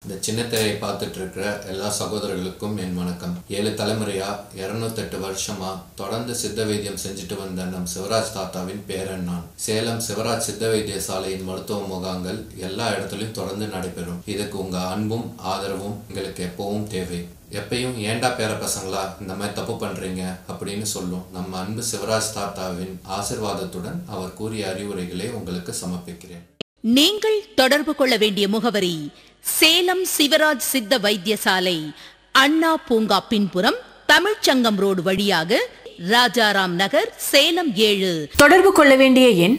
இந்த சின்ன திரையை பார்த்துட்டு இருக்கிற எல்லா சகோதரர்களுக்கும் என் வணக்கம். 7 தலைமுறையா 208 வருஷமா தொடர்ந்து சித்த வைத்தியம் செஞ்சுட்டு வந்த நம் சிவராஜ் தாத்தாவின் பேரன் நான். சேலம் சிவராஜ் சித்த வைத்தியசாலையின் மருத்துவ முகாம்கள் எல்லா இடத்துலையும் தொடர்ந்து நடைபெறும். இதுக்கு உங்க அன்பும் ஆதரவும் எங்களுக்கு எப்பவும் தேவை. எப்பயும் ஏண்டா பேர பசங்களா இந்த மாதிரி தப்பு பண்றீங்க அப்படின்னு சொல்லும் நம்ம அன்பு சிவராஜ் தாத்தாவின் ஆசிர்வாதத்துடன் அவர் கூறிய அறிவுரைகளை உங்களுக்கு சமர்ப்பிக்கிறேன். நீங்கள் தொடர்பு கொள்ள வேண்டிய முகவரி சேலம் சிவராஜ் சித்த வைத்தியசாலை, அண்ணா பூங்கா பின்புறம், தமிழ்ச்சங்கம் ரோடு வழியாக ராஜாராம் நகர், சேலம் 7. தொடர்பு கொள்ள வேண்டிய எண்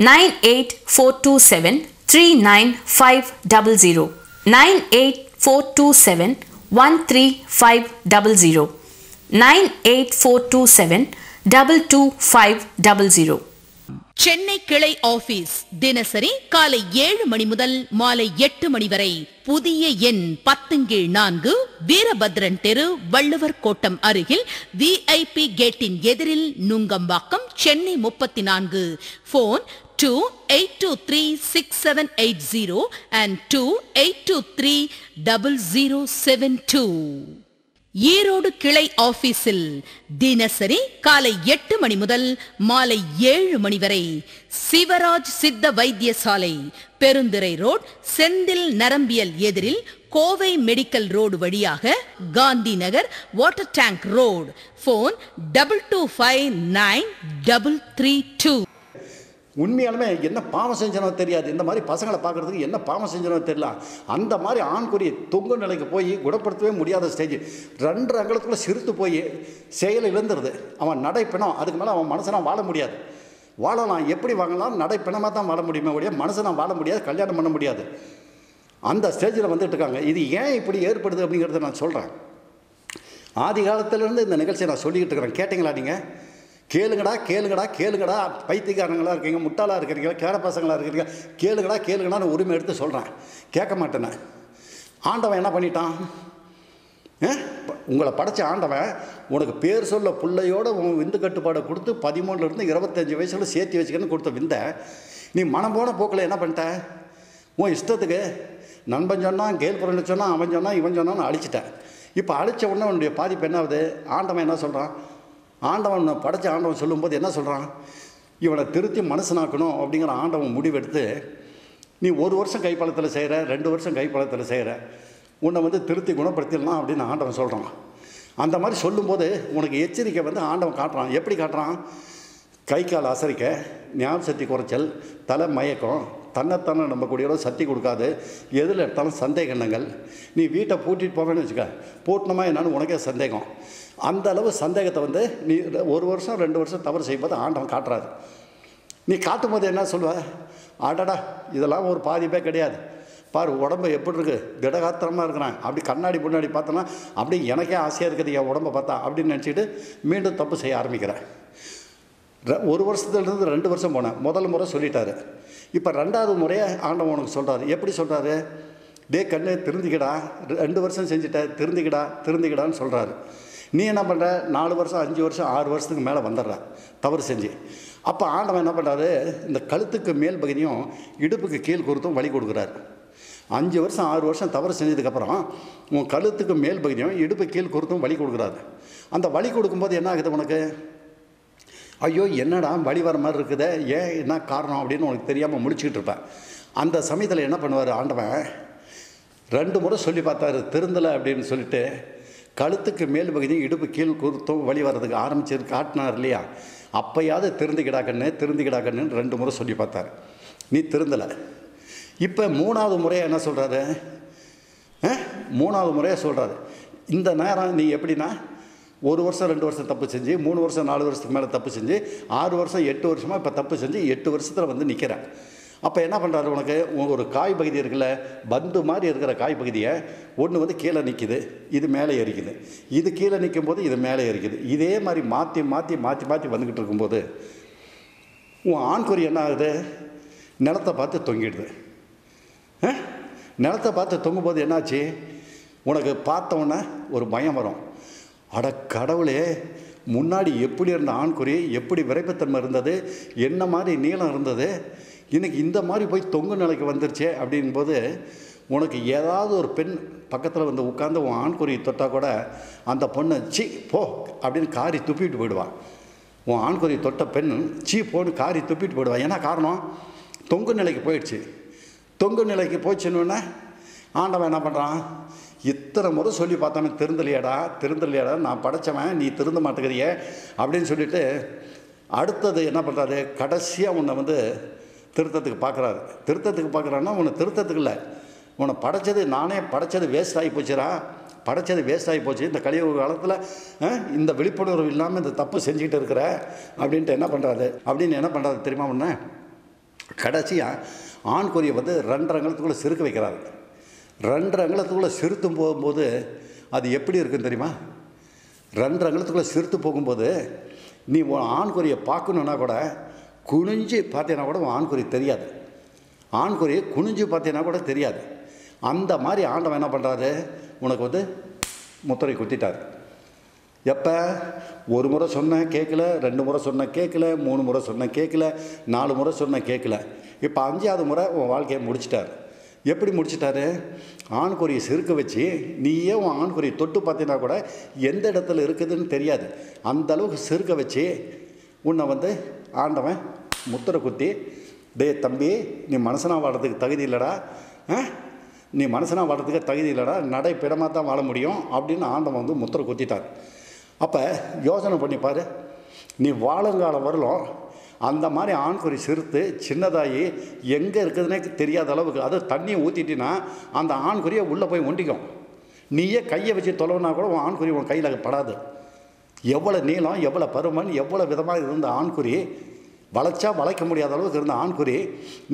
9842739500 9842713500 9842722500. சென்னை கிளை ஆபீஸ் தினசரி காலை 7 மணி முதல் மாலை 8 மணி வரை. புதிய எண் 10/4, வீரபத்ரன் தெரு, வள்ளுவர் கோட்டம் அருகில், VIP கேட்டின் எதிரில், நுங்கம்பாக்கம், சென்னை 34. Phone 28236780 and 28230072. ஈரோடு கிளை ஆபீஸில் தினசரி காலை 8 மணி முதல் மாலை 7 மணி வரை. சிவராஜ் சித்த வைத்தியசாலை, பெருந்துறை ரோட், செந்தில் நரம்பியல் எதிரில், கோவை மெடிக்கல் ரோடு வழியாக, Gandhi Nagar, water tank road. Phone 22593332. உண்மையாலுமே என்ன பாவம் செஞ்சனோ தெரியாது. இந்த மாதிரி பசங்களை பார்க்குறதுக்கு என்ன பாவம் செஞ்சனோ தெரியல. அந்த மாதிரி ஆண்குறி தொங்கு நிலைக்கு போய் குணப்படுத்தவே முடியாத ஸ்டேஜ். 2 அங்கலத்துக்குள்ளே சிறுத்து போய் செயல் இழந்துருது. அவன் நடைப்பிணம். அதுக்கு மேலே அவன் மனசனாக வாழ முடியாது. வாழலாம், எப்படி வாங்கலாம்? நடைப்பிணமாக தான் வாழ முடியுமே ஒழிய மனசனாக வாழ முடியாது, கல்யாணம் பண்ண முடியாது. அந்த ஸ்டேஜில் வந்துட்டு இருக்காங்க. இது ஏன் இப்படி ஏற்படுது அப்படிங்கிறத நான் சொல்கிறேன். ஆதி காலத்திலேருந்து இந்த நிகழ்ச்சியை நான் சொல்லிக்கிட்டு இருக்கிறேன். கேட்டிங்களா நீங்கள்? கேளுங்கடா கேளுங்கடா கேளுங்கடா, பைத்தியக்காரங்களாக இருக்கீங்க, முட்டாளாக இருக்கிறீங்க, கேட பசங்களாக இருக்கிறீங்க, கேளுங்கடா கேளுங்கடான்னு உரிமை எடுத்து சொல்கிறேன். கேட்க மாட்டேனே. ஆண்டவன் என்ன பண்ணிட்டான்? உங்களை படைச்ச ஆண்டவன் உனக்கு பேர் சொல்ல பிள்ளையோட உன் விந்து கட்டுப்பாடை கொடுத்து 13லேருந்து 25 வயசுல சேர்த்து வச்சுக்கன்னு கொடுத்த விந்தை நீ மனம் போன போக்கில் என்ன பண்ணிட்ட? உன் இஷ்டத்துக்கு நண்பன் சொன்னான், கேள் புறன்னு சொன்னான், அவன் சொன்னான், இவன் சொன்னான்னு அழிச்சிட்டேன். இப்போ அழித்த உடனே உன்னுடைய பாதிப்பு என்ன ஆகுது? ஆண்டவன் என்ன சொல்கிறான்? ஆண்டவன் படைச்ச ஆண்டவன் சொல்லும்போது என்ன சொல்கிறான்? இவனை திருத்தி மனசனாக்கணும் அப்படிங்கிற ஆண்டவன் முடிவெடுத்து, நீ 1 வருஷம் கைப்பழத்தில் செய்கிற, 2 வருஷம் கைப்பழத்தில் செய்கிற, உன்னை திருத்தி குணப்படுத்திடலாம் அப்படின்னு ஆண்டவன் சொல்கிறான். அந்த மாதிரி சொல்லும்போது உனக்கு எச்சரிக்கை ஆண்டவன் காட்டுறான். எப்படி காட்டுறான்? கை கால் அசரிக்க, ஞாபக சக்தி குறைச்சல், தலை மயக்கம், தன்னைத்தானே நம்பக்கூடியவோ சக்தி கொடுக்காது, எதில் எடுத்தாலும் சந்தேக எண்ணங்கள். நீ வீட்டை பூட்டிட்டு போவேன்னு வச்சுக்க, பூட்டினமா என்னன்னு உனக்கே சந்தேகம். அந்த அளவு சந்தேகத்தை நீ 1 வருஷம் 2 வருஷம் தவறு செய்யும்போது ஆண்டவன் காட்டுறாரு. நீ காட்டும் போது என்ன சொல்லுவ? ஆடாடா இதெல்லாம் ஒரு பாதிப்பே கிடையாது, பாரு உடம்பு எப்படி இருக்குது, திடகாத்திரமாக இருக்கிறேன். அப்படி கண்ணாடி முன்னாடி பார்த்தோன்னா அப்படி எனக்கே ஆசையாக இருக்குது என் உடம்பை பார்த்தா அப்படின்னு நினச்சிட்டு மீண்டும் தப்பு செய்ய ஆரம்பிக்கிறேன். 1 வருஷத்துலேருந்து 2 வருஷம் போனேன். முதல் முறை சொல்லிட்டாரு. இப்போ 2வது முறையை ஆண்டவன் உனக்கு சொல்கிறாரு. எப்படி சொல்கிறாரு? டே கண்ணு திருந்திக்கடா, 2 வருஷம் செஞ்சுட்ட, திருந்திக்கடான்னு சொல்கிறாரு. நீ என்ன பண்ணுற? 4 வருஷம் 5 வருஷம் 6 வருஷத்துக்கு மேலே வந்துடுற தவறு செஞ்சு. அப்போ ஆண்டவன் என்ன பண்ணுறாரு? இந்த கழுத்துக்கு மேல் பகுதியும் இடுப்புக்கு கீழ் கொடுத்தும் வலி கொடுக்குறாரு. 5 வருஷம் 6 வருஷம் தவறு செஞ்சதுக்கப்புறம் உன் கழுத்துக்கு மேல் பகுதியும் இடுப்பு கீழ் கொடுத்தும் வலி கொடுக்குறாரு. அந்த வலி கொடுக்கும்போது என்ன ஆகுது உனக்கு? ஐயோ என்னடா வலி வர மாதிரி இருக்குதே, ஏன் என்ன காரணம் அப்படின்னு உனக்கு தெரியாமல் முடிச்சுக்கிட்டு இருப்பேன். அந்த சமயத்தில் என்ன பண்ணுவார் ஆண்டவன்? 2 முறை சொல்லி பார்த்தாரு, திருந்தலை அப்படின்னு சொல்லிட்டு கழுத்துக்கு மேல் பகுதியும் இடுப்பு கீழ் கொடுத்தும் வலி வர்றதுக்கு ஆரம்பிச்சு காட்டினார் இல்லையா? அப்போயாவது திருந்திக்கிடா கண்ணு 2 முறை சொல்லி பார்த்தார். நீ திருந்தலை. இப்போ 3வது முறையாக என்ன சொல்கிறாரு? 3வது முறையாக சொல்கிறாரு, இந்த நேரம் நீ எப்படின்னா 1 வருஷம் 2 வருஷம் தப்பு செஞ்சு, 3 வருஷம் 4 வருஷத்துக்கு மேலே தப்பு செஞ்சு, 6 வருஷம் 8 வருஷமாக இப்போ தப்பு செஞ்சு 8 வருஷத்தில் நிற்கிறேன். அப்போ என்ன பண்ணுறாரு? உனக்கு ஒரு காய் பகுதி இருக்குல்ல, பந்து மாதிரி இருக்கிற காய் பகுதியை ஒன்று கீழே நிற்கிது, இது மேலே எரிக்குது, இது கீழே நிற்கும் போது இது மேலே எரிக்குது. இதே மாதிரி மாற்றி மாற்றி மாற்றி மாற்றி வந்துக்கிட்டு இருக்கும்போது உன் ஆண்குறி என்ன ஆகுது? நிலத்தை பார்த்து தொங்கிடுது. நிலத்தை பார்த்து தொங்கும்போது என்னாச்சு? உனக்கு பார்த்தோன்னே ஒரு பயம் வரும். அட கடவுளே, முன்னாடி எப்படி இருந்த ஆண்குறி, எப்படி விரைப்புத்தன்மை இருந்தது, என்ன மாதிரி நீளம் இருந்தது, இன்றைக்கி இந்த மாதிரி போய் தொங்கு நிலைக்கு வந்துருச்சே அப்படின்போது உனக்கு ஏதாவது ஒரு பெண் பக்கத்தில் வந்து உட்காந்து உன் ஆண்குறி தொட்டால் கூட அந்த பொண்ணை சீ போ அப்படின்னு காரி துப்பிட்டு போயிடுவான். உன் ஆண்குறி தொட்ட பெண் சீ போன்னு காரி துப்பிட்டு போயிடுவான். ஏன்னா காரணம் தொங்கு நிலைக்கு போயிடுச்சு. தொங்கு நிலைக்கு போச்சுன்னு ஆண்டவன் என்ன பண்ணுறான், இத்தனை முறை சொல்லி பார்த்தானே திருந்தலையாடா நான் படைச்சவன் நீ திருந்த மாட்டேங்கிறிய அப்படின்னு சொல்லிட்டு அடுத்தது என்ன பண்ணுறாரு, கடைசியாக உன்னை வந்து திருத்தத்துக்கு பார்க்குறாருன்னா உன்னை திருத்தத்துக்கு இல்லை, உன்னை படைச்சது நானே படைச்சது வேஸ்ட் ஆகி போச்சு. இந்த கலியுக காலத்தில் இந்த விழிப்புணர்வு இல்லாமல் இந்த தப்பு செஞ்சுக்கிட்டு இருக்கிற அப்படின்ட்டு என்ன பண்ணுறாரு தெரியுமா? ஒன்று கடைசியாக ஆண்குறியை வந்து 2 அங்குலத்துக்குள்ளே சிறுக்க வைக்கிறாரு. 2 அங்குலத்துக்குள்ளே சிறுத்தும் போகும்போது அது எப்படி இருக்குன்னு தெரியுமா? 2 அங்குலத்துக்குள்ளே சிறுத்து போகும்போது நீ உன் ஆண்குறியை பார்க்கணுன்னா கூட குனிஞ்சு பார்த்தீங்கன்னா கூட உன் ஆண்குறி தெரியாது. ஆண்குறியை குனிஞ்சு பார்த்தீங்கன்னா கூட தெரியாது. அந்த மாதிரி ஆண்டவன் என்ன பண்ணுறாரு, உனக்கு வந்து முத்திரை குத்திட்டார். எப்போ? 1 முறை சொன்னேன் கேட்கல, 2 முறை சொன்னேன் கேட்கல, 3 முறை சொன்னேன் கேட்கல, 4 முறை சொன்னேன் கேட்கல. இப்போ 5ஆவது முறை உன் வாழ்க்கையை முடிச்சிட்டார். எப்படி முடிச்சிட்டாரு? ஆண்குறியை சிறுக்க வச்சு நீயே உன் ஆண்குறியை தொட்டு பார்த்தீங்கன்னா கூட எந்த இடத்துல இருக்குதுன்னு தெரியாது. அந்த அளவுக்கு சிறுக்க வச்சு உன்னை வந்து ஆண்டவன் முத்திரை குத்தி, டே தம்பி நீ மனுஷனாக வாழறதுக்கு தகுதி இல்லைடா, நடைப்பிடமாக தான் வாழ முடியும் அப்படின்னு ஆண்டவன் வந்து முத்திரை குத்திட்டார். அப்போ யோசனை பண்ணிப்பார், நீ வாழுங்காலம் வரலும் அந்த மாதிரி ஆண்குறி சிறுத்து சின்னதாகி எங்கே இருக்குதுன்னே தெரியாத அளவுக்கு, அது தண்ணியை ஊற்றிட்டினா அந்த ஆண்குறியை உள்ளே போய் ஒண்டிக்கும். நீயே கையை வச்சு தொலைவுனா கூட உன் ஆண்குறி உன் கையில் படாது. எவ்வளோ நீளம், எவ்வளோ பருமன், எவ்வளோ விதமாக இருந்த ஆண்குறி, வளைக்க முடியாத அளவுக்கு இருந்த ஆண்குறி,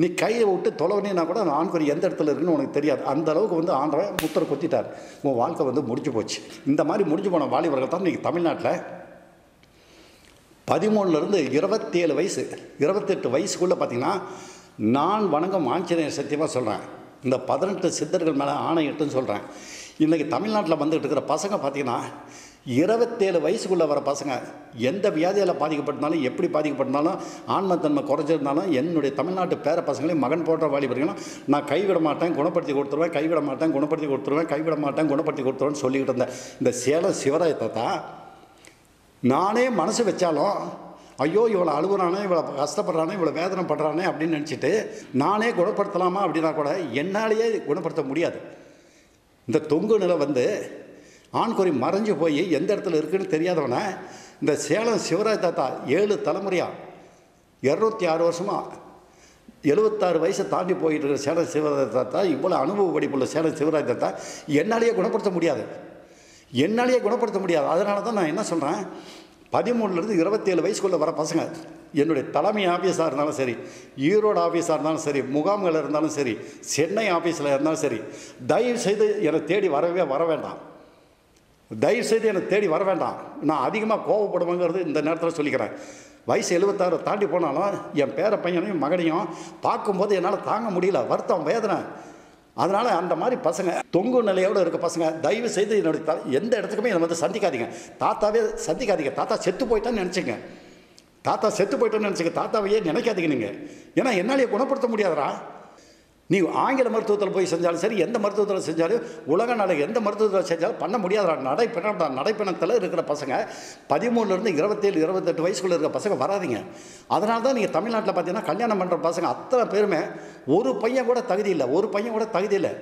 நீ கையை விட்டு தொலைவுனா கூட அந்த ஆண்குறி எந்த இடத்துல இருக்குன்னு உனக்கு தெரியாது. அந்த அளவுக்கு வந்து ஆண்டவன் முத்திரை குத்திட்டார். உன் வாழ்க்கை வந்து முடிஞ்சு போச்சு. இந்த மாதிரி முடிஞ்சு போன வாலிபர்கள் தான் இன்றைக்கி தமிழ்நாட்டில் 13லேருந்து 27 வயசு 28 வயசுக்குள்ளே பார்த்திங்கன்னா, நான் வணங்கும் ஆஞ்சநேயர் சத்தியமாக சொல்கிறேன், இந்த 18 சித்தர்கள் மேலே ஆணையிட்டுன்னு சொல்கிறேன். இன்றைக்கி தமிழ்நாட்டில் வந்துகிட்டு இருக்கிற பசங்க பார்த்திங்கன்னா 27 வயசுக்குள்ளே வர பசங்க எந்த வியாதியால் பாதிக்கப்பட்டிருந்தாலும், எப்படி பாதிக்கப்பட்டிருந்தாலும், ஆன்மத்தன்மை குறைஞ்சிருந்தாலும், என்னுடைய தமிழ்நாட்டு பேர பசங்களையும் மகன் போன்ற வாலிபர்களும் நான் கைவிட மாட்டேன், குணப்படுத்தி கொடுத்துருவேன்னு சொல்லிக்கிட்டு இருந்தேன். இந்த சேலம் சிவராய தாத்தா நானே மனசு வச்சாலும் ஐயோ இவ்வளோ அழுகுறானே, இவ்வளோ கஷ்டப்படுறானே, இவ்வளோ வேதனை படுறானே அப்படின்னு நினச்சிட்டு நானே குணப்படுத்தலாமா அப்படின்னா கூட என்னாலேயே குணப்படுத்த முடியாது. இந்த தொங்கு நிலை வந்து ஆண்குறி மறைஞ்சு போய் எந்த இடத்துல இருக்குதுன்னு தெரியாதவனை இந்த சேலம் சிவராய தாத்தா 7 தலைமுறையாக 206 வருஷமாக 76 வயசை தாண்டி போயிட்டு இருக்கிற சேலம் சிவராய தாத்தா, இவ்வளோ அனுபவ படிப்புள்ள சேலம் சிவராய தாத்தா என்னாலேயே குணப்படுத்த முடியாது. அதனால தான் நான் என்ன சொல்கிறேன், 13லேருந்து 27 வயசுக்குள்ளே வர பசங்க என்னுடைய தலைமை ஆஃபீஸாக இருந்தாலும் சரி, ஈரோடு ஆஃபீஸாக இருந்தாலும் சரி, முகாம்கள் இருந்தாலும் சரி, சென்னை ஆஃபீஸில் இருந்தாலும் சரி, தயவுசெய்து என்னை தேடி வர வேண்டாம். நான் அதிகமாக கோவப்படுவேங்கிறது இந்த நேரத்தில் சொல்லிக்கிறேன். வயசு 76 தாண்டி போனாலும் என் பேர பையனையும் மகனையும் பார்க்கும்போது என்னால் தாங்க முடியல, வருத்தம், வேதனை. அதனால் அந்த மாதிரி பசங்க தொங்கு நிலையோடு இருக்க பசங்க தயவு செய்து என்னுடைய எந்த இடத்துக்குமே என்னை வந்து சந்திக்காதீங்க. தாத்தா செத்து போயிட்டான்னு நினச்சிங்க. தாத்தாவையே நினைக்காதீங்க நீங்கள். ஏன்னா என்னாலேயே குணப்படுத்த முடியாதரா. நீ ஆங்கில மருத்துவத்தில் போய் செஞ்சாலும் சரி, எந்த மருத்துவத்தில் செஞ்சாலும், உலக நாடு எந்த மருத்துவத்தில் செஞ்சாலும் பண்ண முடியாதரா. நடைப்பிணத்தில் இருக்கிற பசங்க 13லேருந்து 27, 28 வயசுக்குள்ளே இருக்கிற பசங்க வராதிங்க. அதனால தான் நீங்கள் தமிழ்நாட்டில் பார்த்தீங்கன்னா கல்யாணம் பண்ணுற பசங்க அத்தனை பேருமே ஒரு பையன் கூட தகுதி இல்லை.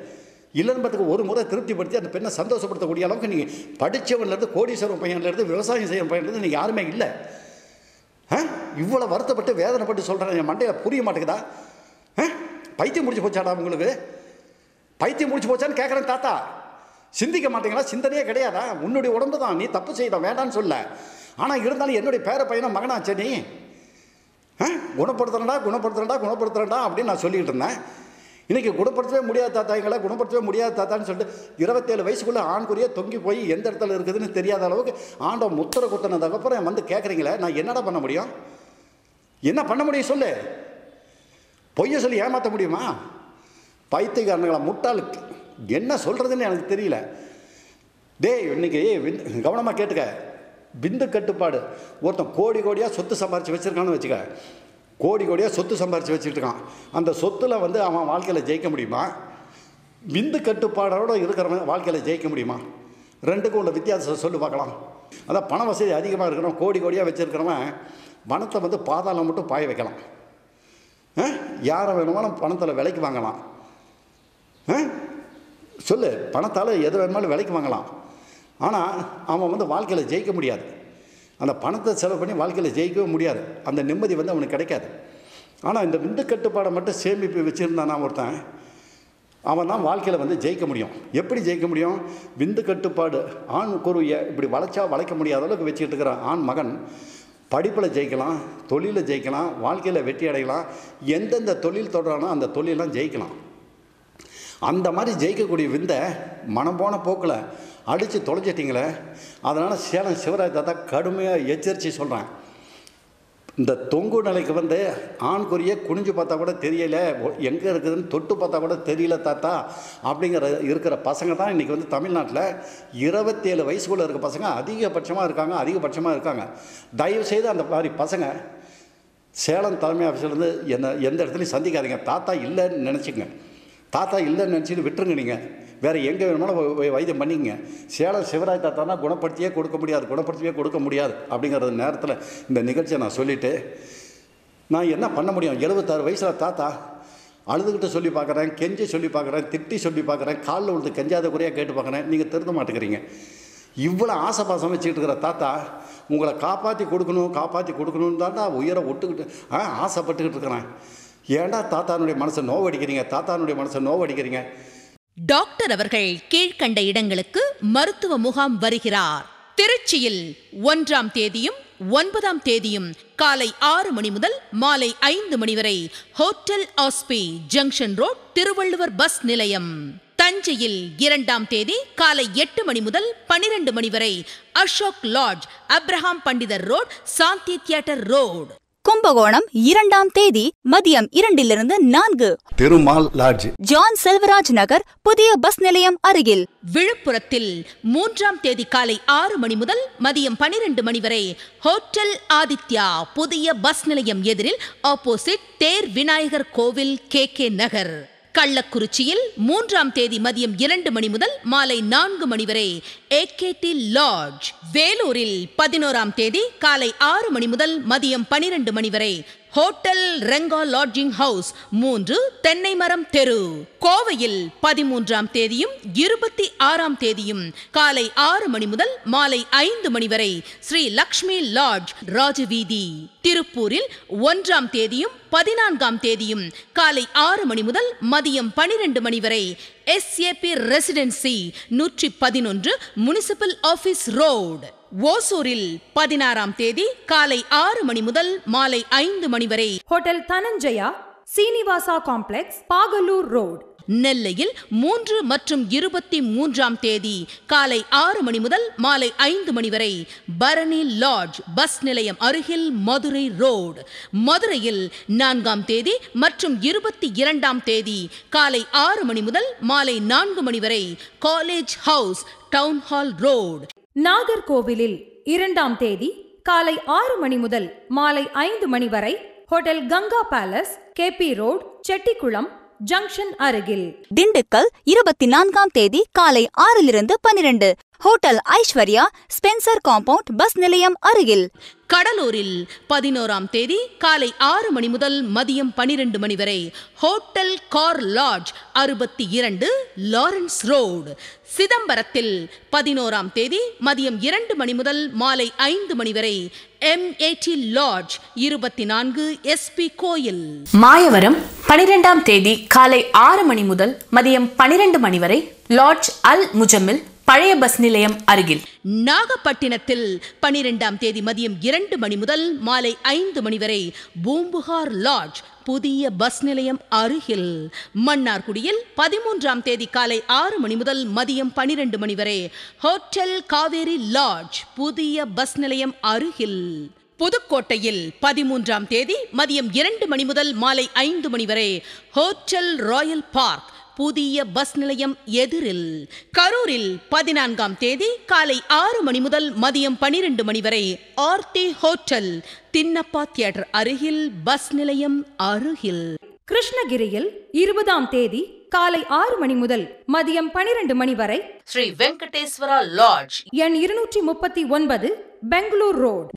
இல்லைன்னு ஒரு முறை திருப்திப்படுத்தி அந்த பெண்ணை சந்தோஷப்படுத்தக்கூடிய அளவுக்கு நீங்கள் படித்தவன்லேருந்து, கோடீஸ்வரன் பையன்லேருந்து, விவசாயம் செய்யும் பையன்லேருந்து நீங்கள் யாருமே இல்லை. இவ்வளோ வருத்தப்பட்டு வேதனைப்பட்டு சொல்கிறேன், என் மண்டையில் புரிய மாட்டேங்குதா? பைத்தியம் முடிச்சு போச்சாடா உங்களுக்கு? பைத்தியம் முடிச்சு போச்சான்னு கேட்குறேன். தாத்தா சிந்திக்க மாட்டீங்களா? சிந்தனையே கிடையாதா? உன்னுடைய உடம்பு தான், நீ தப்பு செய்தான் வேண்டான்னு சொல்ல. ஆனால் இருந்தாலும் என்னுடைய பேர பையனை மகனாச்சே நீ குணப்படுத்துறேன்டா அப்படின்னு நான் சொல்லிக்கிட்டு இருந்தேன். இன்றைக்கி குணப்படுத்தவே முடியாது தாத்தான்னு சொல்லிட்டு 27 வயசுக்குள்ளே ஆண்குறியே தொங்கி போய் எந்த இடத்துல இருக்குதுன்னு தெரியாத அளவுக்கு ஆண்டவன் முத்திரை குத்தினதுக்கப்புறம் வந்து கேட்குறீங்களே, நான் என்னடா பண்ண முடியும்? என்ன பண்ண முடியும் சொல்லு? பொய்ய சொல்லி ஏமாற்ற முடியுமா? பைத்தியக்காரனுங்களா, முட்டாளுக்கு என்ன சொல்கிறதுன்னு எனக்கு தெரியல. இன்னைக்கு கவனமாக கேட்டுக்க. பிந்து கட்டுப்பாடு. ஒருத்தன் கோடியாக சொத்து சம்பாரித்து வச்சுருக்கான்னு வச்சுக்க. கோடியாக சொத்து சம்பாரித்து வச்சுட்டு இருக்கான். அந்த சொத்தில் வந்து அவன் வாழ்க்கையில் ஜெயிக்க முடியுமா? விந்து கட்டுப்பாடோடு இருக்கிறவன் வாழ்க்கையில் ஜெயிக்க முடியுமா? ரெண்டுக்கும் உள்ள வித்தியாசத்தை சொல்லி பார்க்கலாம். அதான் பண வசதி அதிகமாக இருக்கிறவன், கோடி கோடியாக வச்சுருக்கிறவன் பணத்தை வந்து பாதாளம் மட்டும் பாய வைக்கலாம். யாரை வேணுமாலும் பணத்தில் விலைக்கு வாங்கலாம். சொல்லு, பணத்தால் எது வேணுமாலும் விலைக்கு வாங்கலாம். ஆனால் அவன் வந்து வாழ்க்கையில் ஜெயிக்க முடியாது. அந்த பணத்தை செலவு பண்ணி வாழ்க்கையில் ஜெயிக்கவே முடியாது. அந்த நிம்மதி வந்து அவனுக்கு கிடைக்காது. ஆனால் இந்த விந்து கட்டுப்பாடை மட்டும் சேமிப்பு வச்சுருந்தானா ஒருத்தன், அவன் தான் வாழ்க்கையில் வந்து ஜெயிக்க முடியும். எப்படி ஜெயிக்க முடியும்? விந்து கட்டுப்பாடு ஆண் குருவியை இப்படி வளைக்க முடியாத அளவுக்கு வச்சுக்கிட்டு இருக்கிற ஆண் மகன் படிப்பில் ஜெயிக்கலாம், தொழிலில் ஜெயிக்கலாம், வாழ்க்கையில் வெற்றி அடையலாம். எந்தெந்த தொழில் தொடரானோ அந்த தொழிலெலாம் ஜெயிக்கலாம். அந்த மாதிரி ஜெயிக்கக்கூடிய விந்தை மனம் போன போக்கில் அடித்து தொலைஞ்சிட்டிங்களே. அதனால் சேலம் சிவராஜ் தாத்தா கடுமையாக எச்சரித்து சொல்கிறேன். இந்த தொங்கு நிலைக்கு வந்து ஆண்குறியை குனிஞ்சு பார்த்தா கூட தெரியல, எங்கே இருக்குதுன்னு தொட்டு பார்த்தா கூட தெரியல தாத்தா இருக்கிற பசங்க தான் இன்றைக்கி வந்து தமிழ்நாட்டில் 27 வயசுக்குள்ளே இருக்க பசங்க அதிகபட்சமாக இருக்காங்க. தயவுசெய்து அந்த மாதிரி பசங்க சேலம் தலைமை ஆஃபீஸிலேருந்து எந்த இடத்துலையும் சந்திக்காதீங்க. தாத்தா இல்லைன்னு நினச்சிட்டு விட்டுருங்க. நீங்கள் வேறு எங்கே வேணுமாலும் வைத்தியம் பண்ணிக்கங்க. சேலம் சிவராஜ் தாத்தானா குணப்படுத்தியே கொடுக்க முடியாது அப்படிங்கிற நேரத்தில் இந்த நிகழ்ச்சியை நான் சொல்லிவிட்டு, நான் என்ன பண்ண முடியும்? 76 வயசில் தாத்தா அழுதுகிட்டு சொல்லி பார்க்குறேன், கெஞ்சி சொல்லி பார்க்குறேன், திட்டி சொல்லி பார்க்குறேன், காலில் விழுந்து கெஞ்சாத குறையாக கேட்டு பார்க்குறேன். நீங்கள் திருந்த மாட்டேங்கிறீங்க. இவ்வளோ ஆசைப்பாசம் வச்சுக்கிட்டு இருக்கிற தாத்தா உங்களை காப்பாற்றி கொடுக்கணும்னு தாத்தா உயிரை விட்டுக்கிட்டு ஆசைப்பட்டுக்கிட்டு இருக்கிறேன். ஏன்டா தாத்தானுடைய மனசை நோவடிக்கிறீங்க? டாக்டர் அவர்கள் கீழ்கண்ட இடங்களுக்கு மருத்துவ முகாம் வருகிறார். திருச்சியில் 1ஆம் தேதியும் 9ஆம் தேதியும் காலை 6 மணி முதல் மாலை 5 மணி வரை ஹோட்டல் ஆஸ்பி, ஜங்ஷன் ரோட், திருவள்ளுவர் பஸ் நிலையம். தஞ்சையில் 2ஆம் தேதி காலை 8 மணி முதல் 12 மணி வரை Ashok lodge, Abraham Pandithar road, Shanthi theatre road. Kumbakonam 2ஆம் தேதி மதியம் 2 to 4 Perumal lodge, John Selvaraj Nagar, புதிய பஸ் நிலையம் அருகில். விழுப்புரத்தில் 3ஆம் தேதி காலை 6 மணி முதல் மதியம் 12 மணி வரை ஹோட்டல் ஆதித்யா, புதிய பஸ் நிலையம் எதிரில் ஆப்போசிட் தேர் விநாயகர் கோவில், KK நகர். கள்ளக்குறிச்சியில் 3ஆம் தேதி மதியம் 2 மணி முதல் மாலை 4 மணி வரை AKT லாட்ஜ். வேலூரில் 11ஆம் தேதி காலை 6 மணி முதல் மதியம் 12 மணி வரை ஹோட்டல் ரெங்கா லாட்ஜிங் ஹவுஸ், 3 தென்னை மரம் தெரு. கோவையில் 13ஆம் தேதியும் 26ஆம் தேதியும் காலை 6 மணி முதல் மாலை 5 மணி வரை ஸ்ரீ லக்ஷ்மி லாட்ஜ், ராஜவீதி. திருப்பூரில் 1ஆம் தேதியும் 14ஆம் தேதியும் காலை 6 மணி முதல் மதியம் 12 மணி வரை SAP residency, 111 municipal office road. ஓசூரில் 16ஆம் தேதி காலை 6 மணி முதல் மாலை 5 மணி வரை hotel Dhananjaya, Srinivasa complex, Bagalur road. நெல்லையில் 3 மற்றும் 23ஆம் தேதி காலை 6 மணி முதல் மாலை 5 மணி வரை பரணி லாட்ஜ், பஸ் நிலையம் அருகில், மதுரை ரோடு. மதுரையில் 4ஆம் தேதி மற்றும் 22ஆம் தேதி காலை 6 மணி முதல் மாலை 4 மணி வரை college house, town hall road. நாகர்கோவிலில் 2ஆம் தேதி காலை 6 மணி முதல் மாலை 5 மணி வரை hotel Ganga palace, KP road, Chettikulam junction அருகில். திண்டுக்கல் 24ஆம் தேதி காலை 6 to 12 hotel Aishwarya, Spencer compound, bus நிலையம் அருகில். கடலூரில் 11ஆம் தேதி காலை 6 மணி முதல் மதியம் 12 மணி வரை hotel car lodge, 62 Lawrence road. சிதம்பரத்தில் 11ஆம் தேதி மதியம் 2 மணி முதல் மாலை 5 மணி வரை MAT லாட்ஜ், 24 SP கோயில். மாயவரம் 12ஆம் தேதி காலை 6 மணி முதல் மதியம் 12 மணி வரை லாட்ஜ் அல் முஜம்மில், பழைய பஸ் நிலையம் அருகில். நாகப்பட்டினத்தில் 12ஆம் தேதி மதியம் 2 மணி முதல் மாலை 5 மணி வரை பூம்புகார் லாட்ஜ், புதிய பஸ் நிலையம் அருகில். மன்னார்குடியில் 13ஆம் தேதி காலை 6 மணி முதல் மதியம் 12 மணி வரை ஹோட்டல் காவேரி லாட்ஜ், புதிய பஸ் நிலையம் அருகில். புதுக்கோட்டையில் 13ஆம் தேதி மதியம் 2 மணி முதல் மாலை 5 மணி வரை ஹோட்டல் ராயல் பார்க், புதிய பஸ் நிலையம் எதிரில். கரூரில் 14ஆம் தேதி காலை 6 மணி முதல் மதியம் 12 மணி வரை ஆர்த்தி ஹோட்டல், தின்னப்பா தியேட்டர் அருகில், பஸ் நிலையம் அருகில். கிருஷ்ணகிரியில் 20ஆம் தேதி காலை 6 மணி முதல் மதியம் 12 மணி வரை ஸ்ரீ வெங்கடேஸ்வரா லாட்ஜ், எண் 239, பெங்களூர் ரோட்.